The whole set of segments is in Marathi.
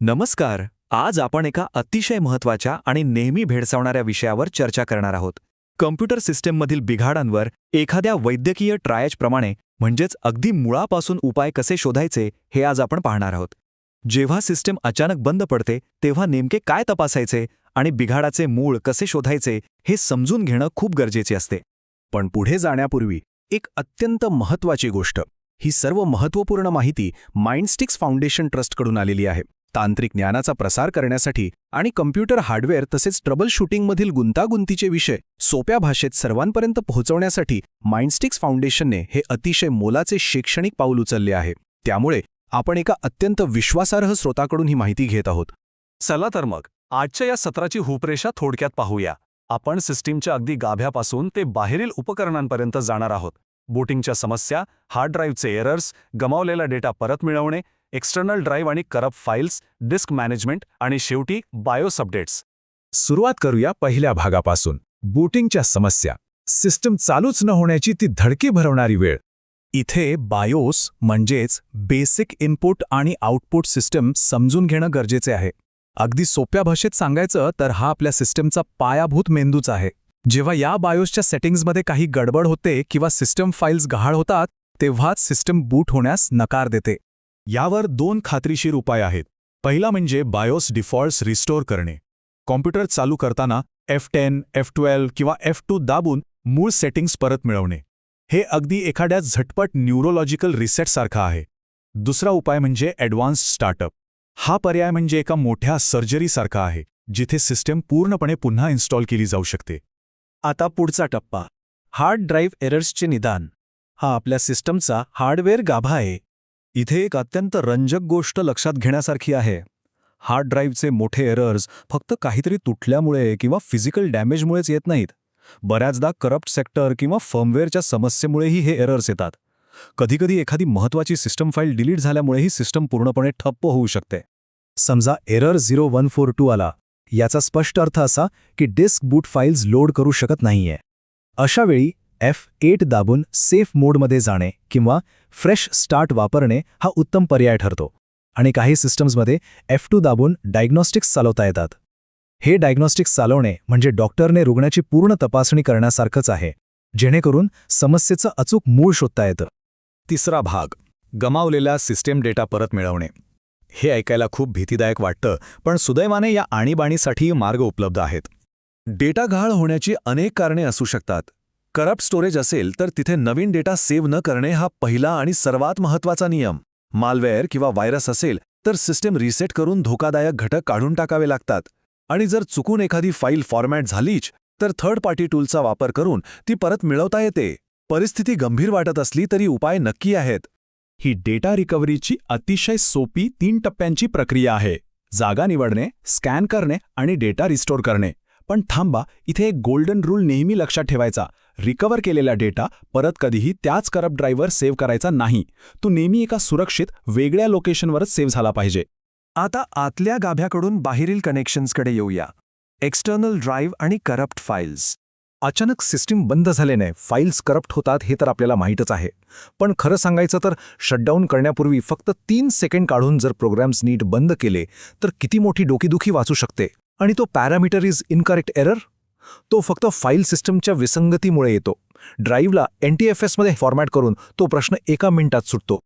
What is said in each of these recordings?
नमस्कार. आज आपण एका अतिशय महत्त्वाच्या आणि नेहमी भेडसावणाऱ्या विषयावर चर्चा करणार आहोत. कम्प्युटर सिस्टममधील बिघाडांवर एखाद्या वैद्यकीय ट्रायजप्रमाणे म्हणजेच अगदी मुळापासून उपाय कसे शोधायचे हे आज आपण पाहणार आहोत. जेव्हा सिस्टम अचानक बंद पडते तेव्हा नेमके काय तपासायचे आणि बिघाडाचे मूळ कसे शोधायचे हे समजून घेणं खूप गरजेचे असते. पण पुढे जाण्यापूर्वी एक अत्यंत महत्त्वाची गोष्ट. ही सर्व महत्त्वपूर्ण माहिती माइंडस्टिक्स फाउंडेशन ट्रस्टकडून आलेली आहे. तांत्रिक ज्ञानाचा प्रसार करण्यासाठी आणि कम्प्युटर हार्डवेअर तसेच ट्रबल शूटिंगमधील गुंतागुंतीचे विषय सोप्या भाषेत सर्वांपर्यंत पोहोचवण्यासाठी माइंडस्टिक्स फाउंडेशनने हे अतिशय मोलाचे शैक्षणिक पाऊल उचलले आहे. त्यामुळे आपण एका अत्यंत विश्वासार्ह स्रोताकडून ही माहिती घेत आहोत. चला तर मग आजच्या या सत्राची रूपरेषा थोडक्यात पाहूया. आपण सिस्टीमच्या अगदी गाभ्यापासून ते बाहेरील उपकरणांपर्यंत जाणार आहोत. बूटिंगच्या समस्या, हार्ड ड्राईव्हचे एरर्स, गमावलेला डेटा परत मिळवणे, एक्सटर्नल ड्राईव्ह आणि करप्ट फाईल्स, डिस्क मॅनेजमेंट आणि शेवटी बायोस अपडेट्स. सुरुवात करूया पहिल्या भागापासून. बूटिंगच्या समस्या. सिस्टम चालूच न होण्याची ती धडकी भरवणारी वेळ. इथे बायोस म्हणजेच बेसिक इनपुट आणि आउटपुट सिस्टम समजून घेणं गरजेचे आहे. अगदी सोप्या भाषेत सांगायचं तर हा आपल्या सिस्टमचा पायाभूत मेंदूच आहे. जेव्हा या बायोसच्या सेटिंग्जमध्ये काही गडबड होते किंवा सिस्टम फाईल्स गहाळ होतात तेव्हाच सिस्टम बूट होण्यास नकार देते. यावर दोन खात्रीशीर उपाय आहेत. पहिला म्हणजे बायोस डिफॉल्ट्स रिस्टोअर करणे. कॉम्प्युटर चालू करताना F10, F12 किंवा F2 दाबून मूळ सेटिंग्ज परत मिळवणे. हे अगदी एखाद्या झटपट न्यूरोलॉजिकल रिसेटसारखं आहे. दुसरा उपाय म्हणजे ॲडव्हान्स्ड स्टार्टअप. हा पर्याय म्हणजे एका मोठ्या सर्जरीसारखा आहे, जिथे सिस्टम पूर्णपणे पुन्हा इन्स्टॉल केली जाऊ शकते. आता पुढचा टप्पा, हार्ड ड्राईव्ह एरर्सचे निदान. हा आपल्या सिस्टमचा हार्डवेअर गाभा आहे. इथे एक अत्यंत रंजक गोष्ट लक्षात घेण्यासारखी आहे. हार्ड ड्राईव्हचे मोठे एरर्स फक्त काहीतरी तुटल्यामुळे किंवा फिजिकल डॅमेजमुळेच येत नाहीत. बऱ्याचदा करप्ट सेक्टर किंवा फर्मवेअरच्या समस्येमुळेही हे एरर्स येतात. कधीकधी एखादी महत्त्वाची सिस्टम फाईल डिलीट झाल्यामुळेही सिस्टम पूर्णपणे ठप्प होऊ शकते. समजा एरर 0142 आला. याचा स्पष्ट अर्थ असा की डिस्क बूट फाईल्स लोड करू शकत नाहीये. अशावेळी F8 दाबून सेफ मोडमध्ये जाणे किंवा फ्रेश स्टार्ट वापरणे हा उत्तम पर्याय ठरतो. आणि काही सिस्टम्समध्ये F2 दाबून डायग्नोस्टिक्स चालवता येतात. हे डायग्नोस्टिक्स चालवणे म्हणजे डॉक्टरने रुग्णाची पूर्ण तपासणी करण्यासारखंच आहे, जेणेकरून समस्येचं अचूक मूळ शोधता येतं. तिसरा भाग, गमावलेला सिस्टम डेटा परत मिळवणे. हे ऐकायला खूप भीतीदायक वाटतं, पण सुदैवाने या आणीबाणीसाठी मार्ग उपलब्ध आहेत. डेटा गहाळ होण्याची अनेक कारणे असू शकतात. करप्ट स्टोरेज असेल तर तिथे नवीन डेटा सेव्ह न करणे हा पहिला आणि सर्वात महत्त्वाचा नियम. मालवेअर किंवा व्हायरस असेल तर सिस्टम रिसेट करून धोकादायक घटक काढून टाकावे लागतात. आणि जर चुकून एखादी फाईल फॉर्मॅट झालीच तर थर्ड पार्टी टूलचा वापर करून ती परत मिळवता येते. परिस्थिती गंभीर वाटत असली तरी उपाय नक्की आहेत. ही डेटा रिकव्हरीची अतिशय सोपी 3 टप्प्यांची प्रक्रिया आहे. जागा निवडणे, स्कॅन करणे आणि डेटा रिस्टोअर करणे. पण थांबा, इथे एक गोल्डन रूल नेहमी लक्षात ठेवायचा. रिकव्हर केलेला डेटा परत कधीही त्याच करप्ट ड्राईव्हवर सेव्ह करायचा नाही. तो नेहमी एका सुरक्षित वेगळ्या लोकेशनवरच सेव्ह झाला पाहिजे. आता आतल्या गाभ्याकडून बाहेरील कनेक्शन्सकडे येऊया. एक्सटर्नल ड्राईव्ह आणि करप्ट फाईल्स. अचानक सिस्टीम बंद झाल्याने फाईल्स करप्ट होतात हे तर आपल्याला माहीतच आहे. पण खरं सांगायचं तर शटडाऊन करण्यापूर्वी फक्त 3 सेकंड काढून जर प्रोग्राम्स नीट बंद केले तर किती मोठी डोकीदुखी वाचू शकते. आणि तो पॅरामीटर इज इनकरेक्ट एरर, तो फक्त फाईल सिस्टमच्या विसंगतीमुळे येतो. ड्राईव्हला NTFSमध्ये फॉर्मॅट करून तो प्रश्न 1 मिनिटात सुटतो.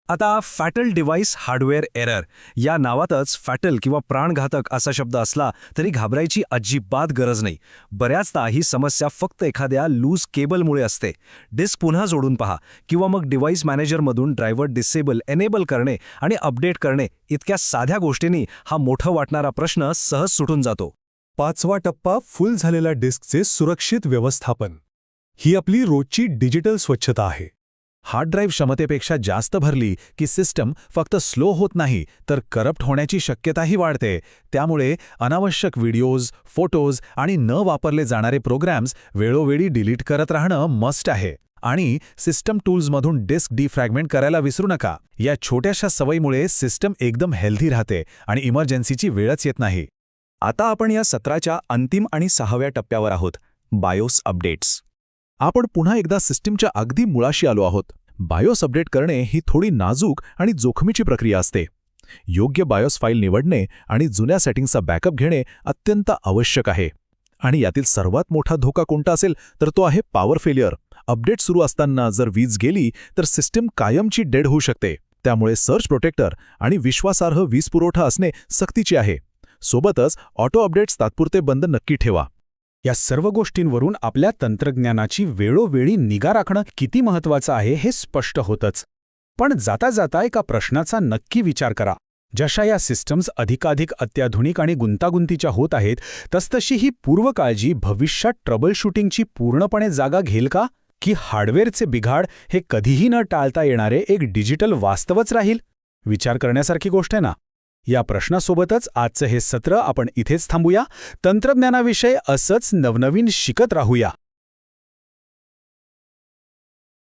आता फॅटल डिव्हाइस हार्डवेअर एरर या नावातच फॅटल किंवा प्राणघातक असा शब्द असला तरी घाबरायची अजिबात गरज नाही. बऱ्याचदा ही समस्या फक्त एखाद्या लूज केबलमुळे असते. डिस्क पुन्हा जोडून पहा किंवा मग डिव्हाइस मॅनेजरमधून ड्रायव्हर डिसेबल एनेबल करणे आणि अपडेट करणे इतक्या साध्या गोष्टींनी हा मोठा वाटणारा प्रश्न सहज सुटून जातो. 5वा टप्पा, फुल झालेल्या डिस्कचे सुरक्षित व्यवस्थापन. ही आपली रोजची डिजिटल स्वच्छता आहे. हार्ड ड्राईव्ह क्षमतेपेक्षा जास्त भरली की सिस्टम फक्त स्लो होत नाही तर करप्ट होण्याची शक्यताही वाढते. त्यामुळे अनावश्यक व्हिडिओज, फोटोज आणि न वापरले जाणारे प्रोग्राम्स वेळोवेळी डिलीट करत राहणं मस्ट आहे. आणि सिस्टम टूल्समधून डिस्क डिफ्रॅगमेंट करायला विसरू नका. या छोट्याशा सवयीमुळे सिस्टम एकदम हेल्दी राहते आणि इमर्जन्सीची वेळच येत नाही. आता आपण या सत्राच्या अंतिम आणि 6व्या टप्प्यावर आहोत, बायोस अपडेट्स. आपण पुन्हा एकदा सिस्टीमच्या अगदी मुळाशी आलो आहोत. बायोस अपडेट करणे ही थोडी नाजूक आणि जोखमीची प्रक्रिया असते. योग्य बायोस फाईल निवडणे आणि जुन्या सेटिंग्सचा बॅकअप घेणे अत्यंत आवश्यक आहे. आणि यातील सर्वात मोठा धोका कोणता असेल तर तो आहे पॉवर फेल्युअर. अपडेट सुरू असताना जर वीज गेली तर सिस्टीम कायमची डेड होऊ शकते. त्यामुळे सर्ज प्रोटेक्टर आणि विश्वासार्ह वीज पुरवठा असणे सक्तीचे आहे. सोबतच ऑटो अपडेट्स तात्पुरते बंद नक्की ठेवा. या सर्व गोष्टींवरून आपल्या तंत्रज्ञानाची वेळोवेळी निगा राखणं किती महत्त्वाचं आहे हे स्पष्ट होतंच. पण जाता जाता एका प्रश्नाचा नक्की विचार करा. जशा या सिस्टम्स अधिकाधिक अत्याधुनिक आणि गुंतागुंतीच्या होत आहेत तसतशी ही पूर्वकाळजी भविष्यात ट्रबल शूटिंगची पूर्णपणे जागा घेईल का? की हार्डवेअरचे बिघाड हे कधीही न टाळता येणारे एक डिजिटल वास्तवच राहील? विचार करण्यासारखी गोष्ट आहे ना? या प्रश्नासोबतच आजचं हे सत्र आपण इथेच थांबूया. तंत्रज्ञानाविषयी असंच नवनवीन शिकत राहूया.